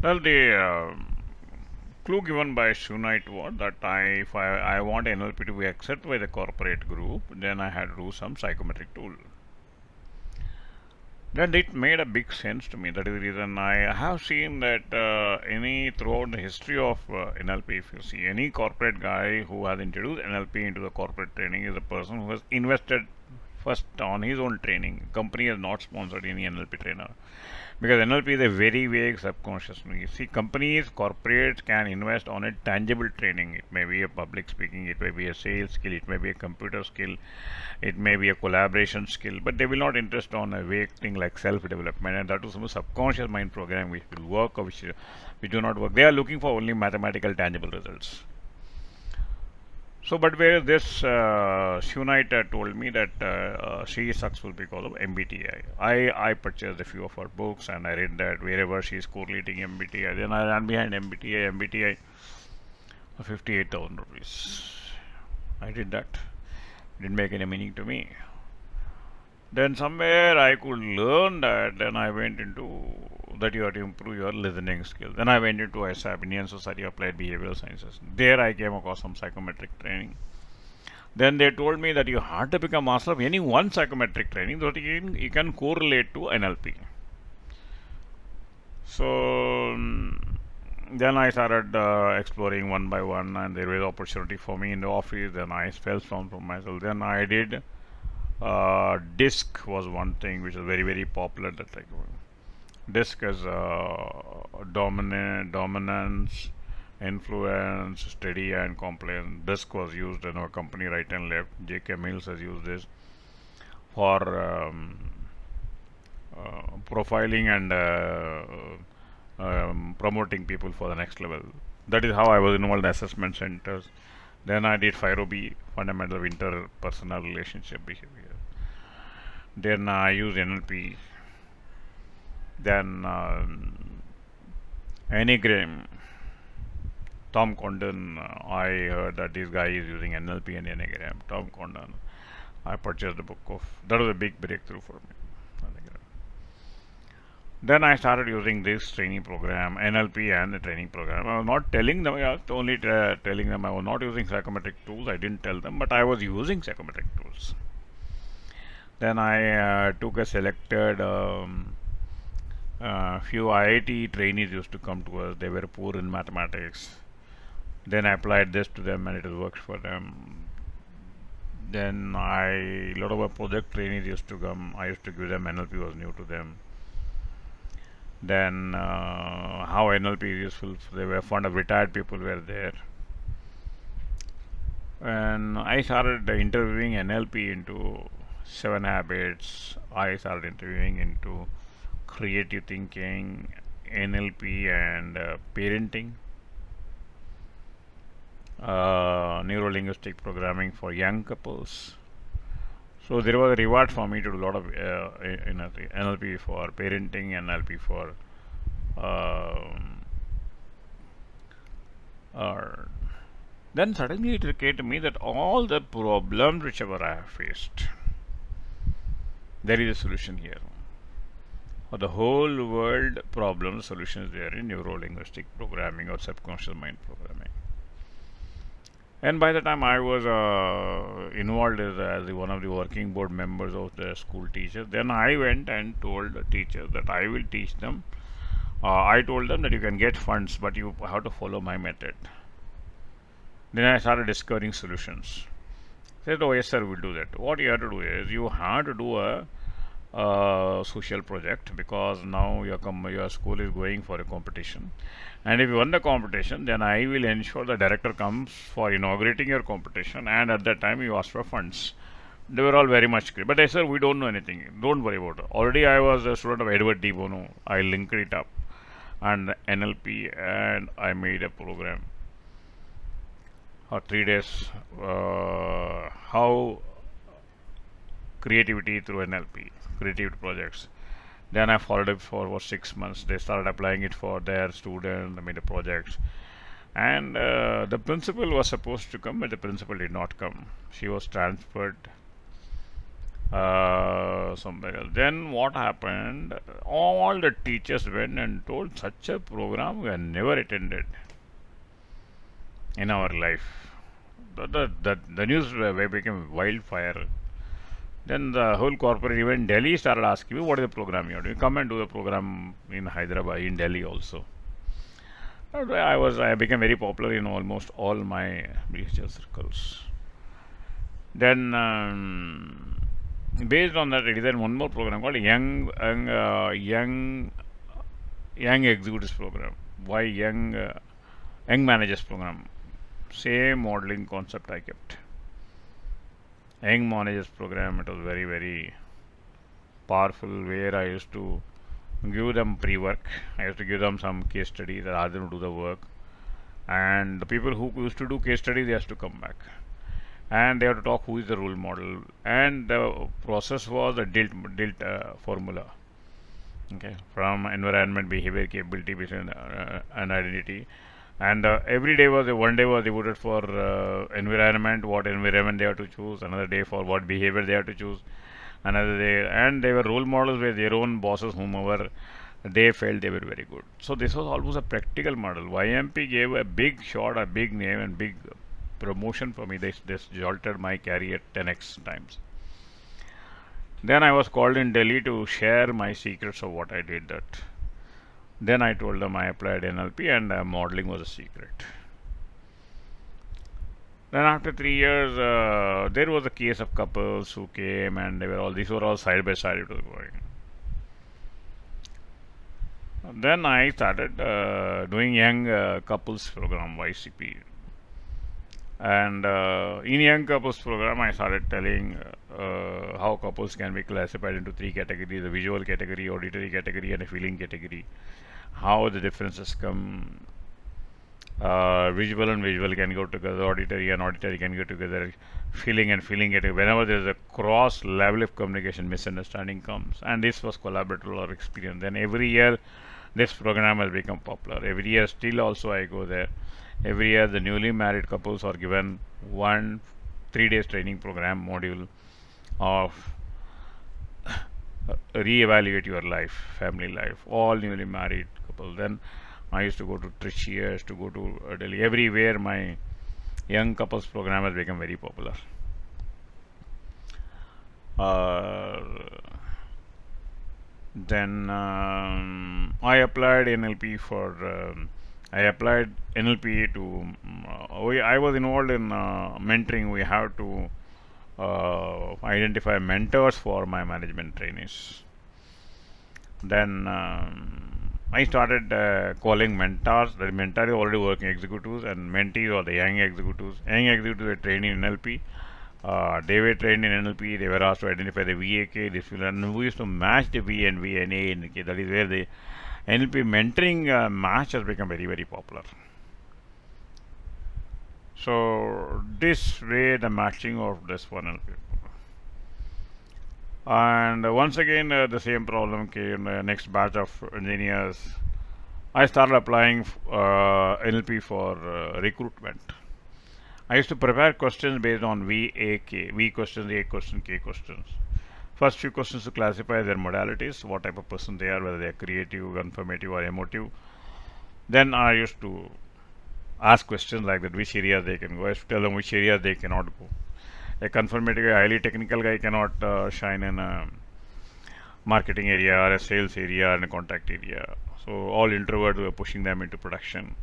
Well, the clue given by Shunite was that if I want NLP to be accepted by the corporate group, then I had to do some psychometric tool. Then it made a big sense to me. That is the reason I have seen that any throughout the history of NLP, if you see any corporate guy who has introduced NLP into the corporate training is a person who has invested first on his own training. Company has not sponsored any NLP trainer because NLP is a very vague subconscious. You see, companies, corporates can invest on a tangible training. It may be a public speaking, it may be a sales skill, it may be a computer skill, it may be a collaboration skill, but they will not interest on a vague thing like self-development, and that is some subconscious mind program which will work or which do not work. They are looking for only mathematical tangible results. So, but whereas this Shunite told me that she is successful because of MBTI. I purchased a few of her books and I read that wherever she is correlating MBTI, then I ran behind MBTI 58,000 rupees. I did that. Didn't make any meaning to me. Then somewhere I could learn that. Then I went into that you have to improve your listening skills. Then I went into ISAB, Indian Society of Applied Behavioral Sciences. There I came across some psychometric training. Then they told me that you have to become master of any one psychometric training so that you can correlate to NLP. So then I started exploring one by one, and there was opportunity for me in the office. Then I fell down for myself. Then I did DISC was one thing which was very popular. That like DISC is dominance, influence, steady, and compliance. DISC was used in our company right and left. J.K. Mills has used this for profiling and promoting people for the next level. That is how I was involved in assessment centers. Then I did FIRO-B, Fundamental of Interpersonal Relationship Behavior. Then I used NLP. Then Enneagram. Tom Condon, I heard that this guy is using NLP and Enneagram. Tom Condon. I purchased the book of. That was a big breakthrough for me. Then I started using this training program, NLP and the training program. I was not telling them, I was only telling them I was not using psychometric tools. I didn't tell them, but I was using psychometric tools. Then I took a selected few IIT trainees used to come to us. They were poor in mathematics. Then I applied this to them and it has worked for them. Then a lot of our project trainees used to come. I used to give them NLP was new to them. Then how NLP is useful. They were fond of retired people were there. And I started interviewing NLP into 7 habits. I started interviewing into creative thinking, NLP and parenting, neuro-linguistic programming for young couples. So there was a reward for me to do a lot of NLP for parenting, NLP for then suddenly it occurred to me that all the problems whichever I have faced, there is a solution here. For the whole world problem, solution is there in neuro-linguistic programming or subconscious mind programming. And by the time I was involved as one of the working board members of the school teachers, then I went and told the teachers that I will teach them. I told them that you can get funds, but you have to follow my method. Then I started discovering solutions. They said, oh yes sir, we'll do that. What you have to do is you have to do a social project because now your school is going for a competition, and if you won the competition, then I will ensure the director comes for inaugurating your competition, and at that time you ask for funds. They were all very much clear, but I said we don't know anything, don't worry about it. Already I was a student of Edward D. Bono. I linked it up and NLP, and I made a program 3 days how creativity through NLP, creativity projects. Then I followed it for 6 months. They started applying it for their students. They made the projects. And the principal was supposed to come, but the principal did not come. She was transferred. somewhere else. Then what happened? All the teachers went and told such a program we had never attended in our life. The news became wildfire. Then the whole corporate event Delhi started asking me what is the program you are doing. Come and do the program in Hyderabad, in Delhi also. I became very popular in almost all my research circles. Then based on that, there is one more program called Young Executives Program. Why Young Managers Program? Same modeling concept I kept. Young Managers Program. It was very powerful. Where I used to give them pre-work. I used to give them some case studies that ask them to do the work. And the people who used to do case studies, they have to come back. And they have to talk who is the role model. And the process was a DILT formula. Okay, from environment, behavior, capability, vision, and identity. And every day was one day was devoted for environment, what environment they have to choose. Another day for what behavior they have to choose. Another day, and they were role models with their own bosses, whomever they felt they were very good. So this was almost a practical model. YMP gave a big shot, a big name, and big promotion for me. This jolted my career 10x times. Then I was called in Delhi to share my secrets of what I did. That then I told them I applied NLP and modeling was a secret. Then after 3 years, there was a case of couples who came and they were all these were all side by side it was going. Then I started doing young couples program YCP, and in young couples program I started telling how couples can be classified into three categories: a visual category, auditory category, and a feeling category. How the differences come. Visual and visual can go together, auditory and auditory can go together, feeling and feeling it. Whenever there is a cross level of communication, misunderstanding comes, and this was collaborative or experience. Then every year, this program has become popular. Every year, still also I go there. Every year, the newly married couples are given one 3 days training program module of re-evaluate your life, family life. All newly married couples. Then I used to go to Trichy, I used to go to Delhi. Everywhere my young couples program has become very popular. Uh, then I applied NLP for. I applied NLP to. I was involved in mentoring. We have to identify mentors for my management trainees. Then I started calling mentors. The mentor is already working executives, and mentees are the young executives. Young executives were trained in NLP. They were trained in NLP. They were asked to identify the VAK. This will, and we used to match the V and V and A and K. That is where the NLP mentoring match has become very popular. So this way the matching of this one NLP. And once again, the same problem came. Next batch of engineers, I started applying NLP for recruitment. I used to prepare questions based on VAK, V questions, A questions, K questions. First few questions to classify their modalities, what type of person they are, whether they are creative, confirmative, or emotive. Then I used to ask questions like that, which areas they can go. I used to tell them which areas they cannot go. A confirmative, a highly technical guy cannot shine in a marketing area or a sales area and a contact area. So all introverts were pushing them into production,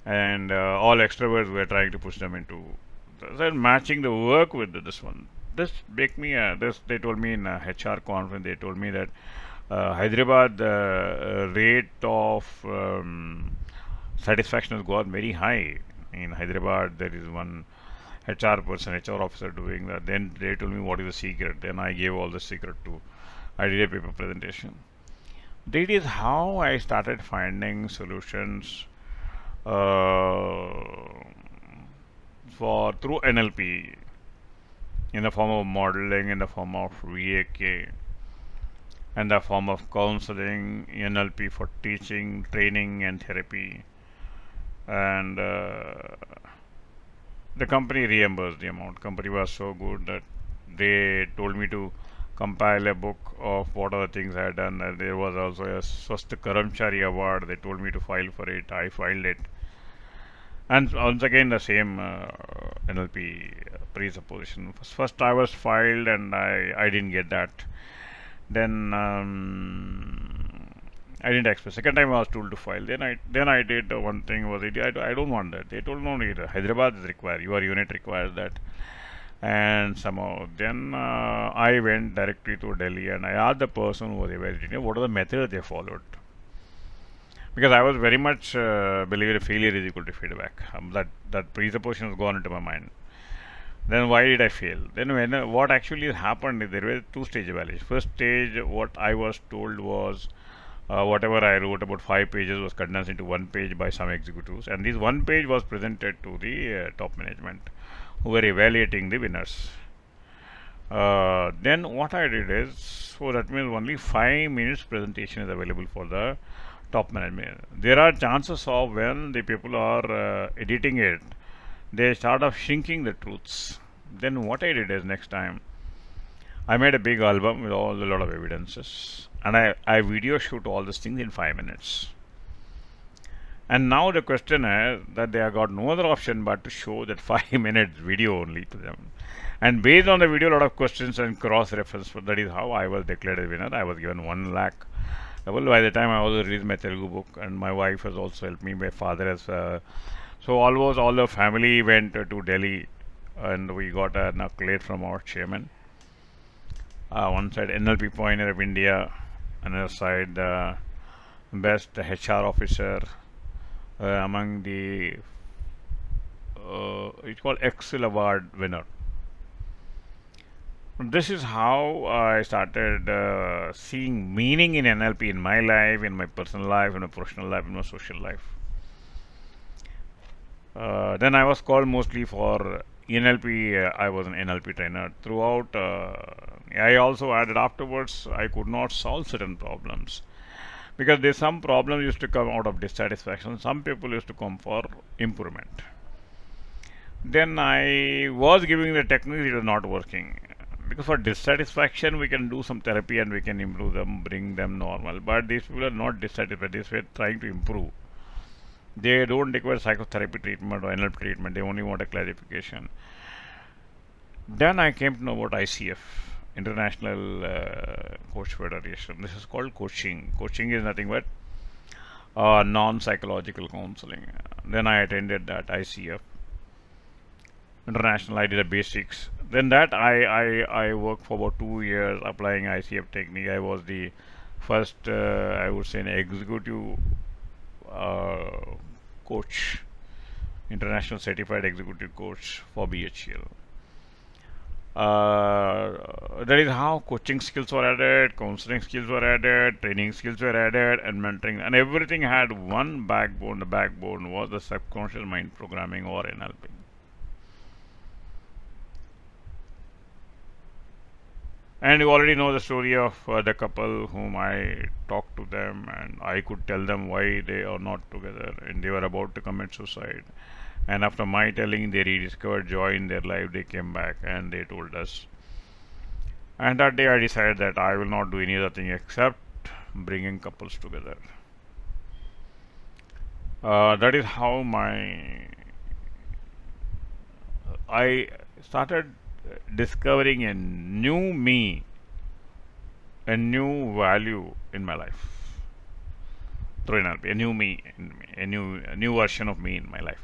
and all extroverts were trying to push them into. So matching the work with this one. This make me this. They told me in a HR conference. They told me that Hyderabad rate of satisfaction has gone very high. In Hyderabad, there is one HR person, HR officer doing that. Then they told me what is the secret. Then I gave all the secret to. I did a paper presentation. That is how I started finding solutions for through NLP in the form of modeling, in the form of VAK, in the form of counseling, NLP for teaching, training, and therapy. And the company reimbursed the amount. Company was so good that They told me to compile a book of what are the things I had done. There was also a Swasth Karamchari award. They told me to file for it. I filed it. And once again, the same NLP presupposition. First, I was filed and I didn't get that. Then I didn't expect. Second time I was told to file. Then I did one thing was I don't want that. They told no need. Hyderabad is required. Your unit requires that. And somehow then I went directly to Delhi and I asked the person who was evaluating what are the methods they followed. Because I was very much believe failure is equal to feedback. That presupposition has gone into my mind. Then why did I fail? Then when what actually happened is there were two-stage evaluation. First stage, what I was told was whatever I wrote about 5 pages was condensed into 1 page by some executives, and this 1 page was presented to the top management who were evaluating the winners. Then what I did is, so that means only 5 minutes presentation is available for the top management. There are chances of when the people are editing it, they start off shrinking the truths. Then what I did is next time I made a big album with a lot of evidences, and I video shoot all these things in 5 minutes. And now the question is that they have got no other option but to show that 5 minutes video only to them. And based on the video, a lot of questions and cross reference. That is how I was declared a winner. I was given 1 lakh. Well, by the time I also released my Telugu book, and my wife has also helped me. My father has. So almost all the family went to Delhi, and we got an accolade from our chairman. One side NLP Pioneer of India, another side best HR officer among the it's called Excel Award winner. This is how I started seeing meaning in NLP in my life, in my personal life, in my professional life, in my social life. Then I was called mostly for NLP. I was an NLP trainer throughout. I also added afterwards I could not solve certain problems because there's some problems used to come out of dissatisfaction. Some people used to come for improvement. Then I was giving the techniques, it was not working. Because for dissatisfaction, we can do some therapy and we can improve them, bring them normal. But these people are not dissatisfied, they were trying to improve. They don't require psychotherapy treatment or NLP treatment, they only want a clarification. Then I came to know about ICF, International Coach Federation. This is called coaching. Coaching is nothing but non-psychological counseling. Then I attended that ICF. International, I did the basics. Then that I worked for about 2 years applying ICF technique. I was the first, I would say, an executive coach, international certified executive coach for BHL. That is how coaching skills were added, counseling skills were added, training skills were added, and mentoring, and everything had one backbone. The backbone was the subconscious mind programming or NLP. And you already know the story of the couple whom I talked to them and I could tell them why they are not together and they were about to commit suicide. And after my telling, they rediscovered joy in their life. They came back and they told us. And that day I decided that I will not do any other thing except bringing couples together. That is how I started discovering a new me, a new value in my life through NLP, a new me, a new version of me in my life.